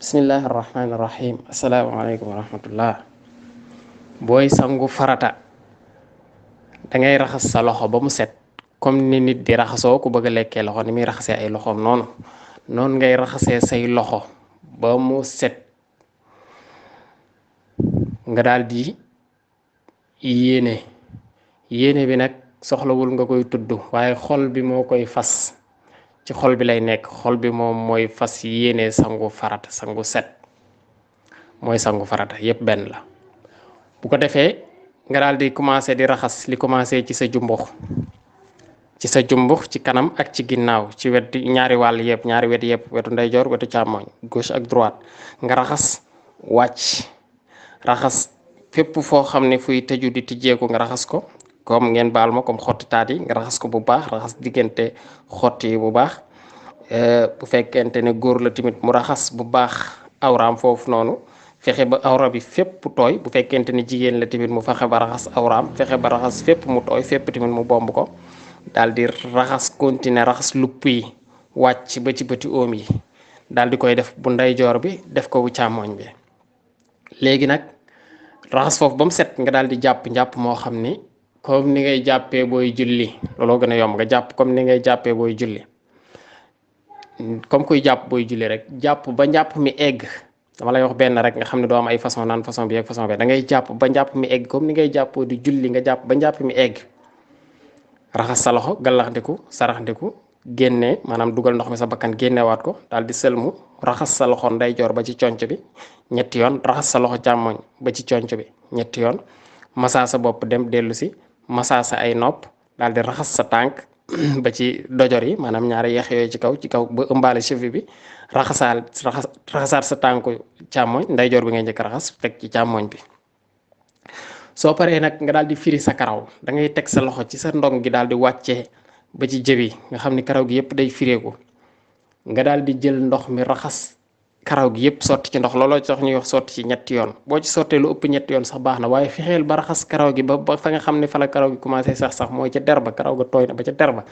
Bismillahirrahmanirrahim. Assalamualaikum warahmatullah. Booy sangu farata dangay raxas sa loxo ba mu set comme ni nit di raxasoo ku bëgg a lekkee loxo ni muy raxasee ay loxoom noonu ngay raxasee say loxo ba mu set nga daal di yéene bi nag soxlawul nga koy tudd waaye xol bi moo koy fas ci xol bi lay nekk xol bi moom mooy fas yéene sangu farata sangu set mooy sangu farata yépp benn la. bu ko defee nga daal di commencer di raxas li commencer ci sa jumbux ci kanam ak ci ginnaaw ci wet ñaari wàll yépp ñaari wet yépp wetu ndeyjoor wetu càmmoñ gauche ak droite nga raxas wàcc raxas fépp foo xam ne fuy tëju di tijjeeku nga raxas ko comme ngeen baal ma comme xotti taat yi nga raxas ko bu baax raxas diggante xotti yi bu baax bu fekkente ne góor la tamit mu raxas bu baax awraam foofu noonu fexe ba awra bi fépp tooy bu fekkente ne jigéen la tamit mu fexe ba raxas awraam fexe ba raxas fépp mu tooy fépp tamit mu bomb ko daal di raxas continuer raxas lupp yi wàcc ba ci bëti oom yi daal di koy def bu ndeyjoor bi def ko bu càmmoñ bi. léegi nag raxas foofu ba mu set nga daal di jàpp njàpp moo xam ni comme ni ngay jàppee booy julli looloo gën a yomb nga jàpp comme ni ngay jàppee booy julli comme kuy jàpp booy julli rek jàpp ba njàpp mi egg. dama lay wax benn rek nga xam ne doo am ay façon naan façon bi ak façon bi da ngay jàpp ba njàpp mi egg comme ni ngay jàppoo di julli nga jàpp ba njàpp mi egg raxas sa loxo gallaxndiku saraxndiku génne maanaam dugal ndox mi sa bakkan génnewaat ko daal di sëlmu raxas sa loxo ndeyjoor ba ci conc bi ñetti yoon raxas sa loxo càmmoñ ba ci conc bi ñetti yoon masaa sa bopp dem dellu si masaa sa ay nopp daal di raxas sa tànk ba ci dojor yi maanaam ñaari yeex yooyu ci kaw ba ëmbaale cheville bi raxasaat sa tànku càmmoñ ndeyjoor bi ngay njëkk raxas teg ci càmmoñ bi. soo paree nag nga daal di firi sa karaw da ngay teg sa loxo ci sa ndong gi daal di wàccee ba ci jëbi nga xam ni karaw gi yëpp day fireeku nga daal di jël ndox mi raxas karaw gi yëpp sotti ci ndox looloo tax ñuy wax sotti ci ñetti yoon boo ci sottee lu ëpp ñetti yoon sax baax na waaye fexeel ba raxas karaw gi ba fa nga xam ne fa la karaw gi commencé sax mooy ca der ba karaw ga tooy na ba ca der ba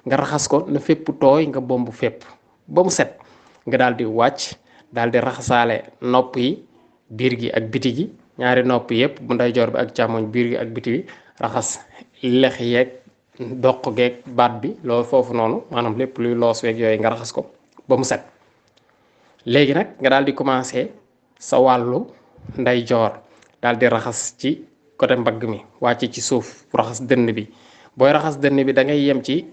nga raxas ko na fépp tooy nga bomb fépp ba mu set nga daal di wàcc daal di raxasaale nopp yi biir gi ak biti gi ñaari nopp yëpp bu ndeyjoor bi ak càmmoñ biir gi ak biti bi raxas lex yeeg doq geeg baat bi loolu foofu noonu maanaam lépp luy loos weeg yooyu nga raxas ko ba mu set. léegi nag nga daal di commencer sa wàllu ndeyjoor daal di raxas ci côté mbagg mi wàcc ci suuf raxas dënn bi booy raxas dënn bi da ngay yem ci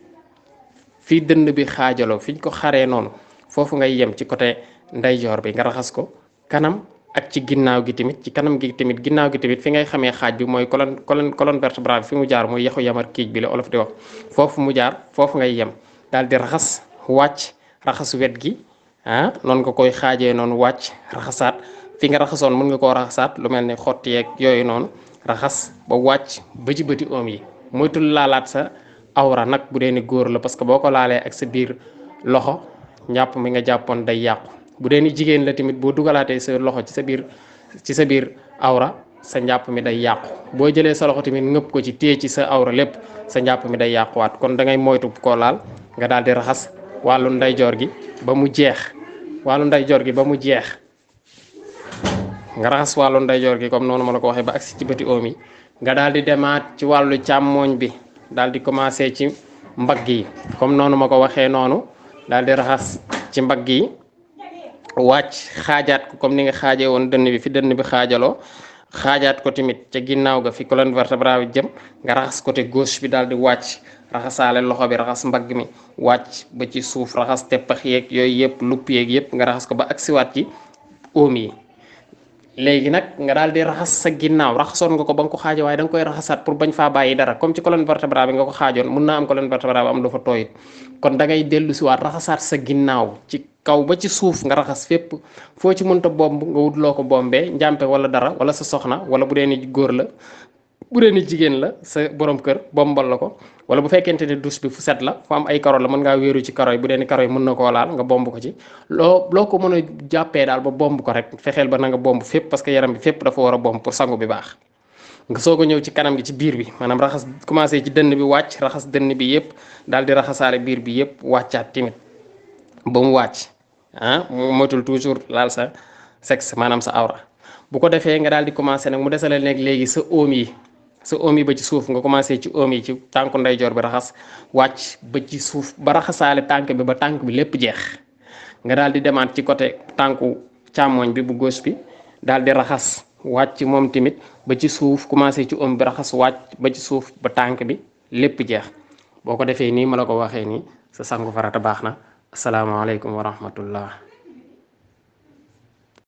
fii dënn bi xaajaloo fi ñu ko xaree noonu foofu ngay yem ci côté ndeyjoor bi nga raxas ko kanam ak ci ginnaaw gi tamit ci kanam gi tamit ginnaaw gi tamit fi ngay xamee xaaj bi mooy colonne vertébrale bi fi mu jaar mooy yaxu yamar kiij bi la olof di wax foofu mu jaar foofu ngay yem daal di raxas wàcc raxas wet gi noonu nga koy xaajee noonu wàcc raxasaat fi nga raxasoon mën nga koo raxasaat lu mel ni xotti yeeg yooyu noonu raxas ba wàcc ba ci bëti oom yi moytul laalaat sa awra nag bu dee ni góor la parce que boo ko laalee ak sa biir loxo njàpp mi nga jàppoon day yàqu bu dee ni jigéen la tamit boo dugalaatee sa loxo ci sa biir awra sa njàpp mi day yàqu boo jëlee sa loxo tamit ngëpp ko ci téye ci sa awra lépp sa njàpp mi day yàquwaat kon da ngay moytu koo laal nga daal di raxas wàllu ndeyjoor gi ba mu jeex nga raxas wàllu ndeyjoor gi comme noonu ma la ko waxee ba agsi ci bëti oom yi nga daal di demaat ci wàllu càmmooñ bi daal di commencer ci mbagg yi comme noonu ma ko waxee noonu daal di raxas ci mbagg yi wàcc xaajaat ko comme ni nga xaajee woon dënn bi fi dënn bi xaajaloo xaajaat ko tamit ca ginnaaw ga fi colonne vertébrale bi jëm nga raxas côté gauche bi daal di wàcc raxasaale loxo bi raxas mbagg mi wàcc ba ci suuf raxas teppax yeeg yooyu yëpp lupp yeeg yëpp nga raxas ko ba agsiwaat ci oom yi. léegi nag nga daal di raxas sa ginnaaw raxasoon nga ko ba nga ko xaajo waaye da nga koy raxasaat pour bañ faa bàyyi dara comme ci colonne vertébrale bi nga ko xaajoon mun naa am colonne vertébrale bi am lu fa tooyit kon da ngay dellu si waat raxasaat sa ginnaaw ci kaw ba ci suuf nga raxas fépp foo ci mënta bomb nga wut loo ko bombee njàmpe wala dara wala sa soxna wala bu dee ni góor la bu dee ni jigéen la sa borom kër bombal la ko wala bu fekkente ne douche bi fu set la fu am ay karo la mën ngaa wéeru ci karo yi bu dee ni karo yi mën na koo laal nga bomb ko ci loo ko mën a jàppee daal ba bomb ko rek fexeel ba na nga bomb fépp parce que yaram bi fépp dafa war a bomb pour sangu bi baax. nga soog a ñëw ci kanam gi ci biir bi maanaam raxas commencé ci dënn bi wàcc raxas dënn bi yëpp daal di raxasaale biir bi yëpp wàccaat timit ba mu wàcc moytul toujours laal sa sexe maanaam sa awra. bu ko defee nga daal di commencé nag mu desale nekk léegi sa oom yi ba ci suuf nga commencé ci oom yi ci tànku ndeyjoor bi raxas wàcc ba ci suuf ba raxasaale tànk bi ba tànk bi lépp jeex nga daal di demaat ci côté tànku càmmoñ bi bu gauche bi daal di raxas wàcc moom tamit ba ci suuf commencé ci oom bi raxas wàcc ba ci suuf ba tànk bi lépp jeex boo ko defee nii ma la ko waxee nii sa sangu farata baax na asalaamaaleykum wa rahmatullah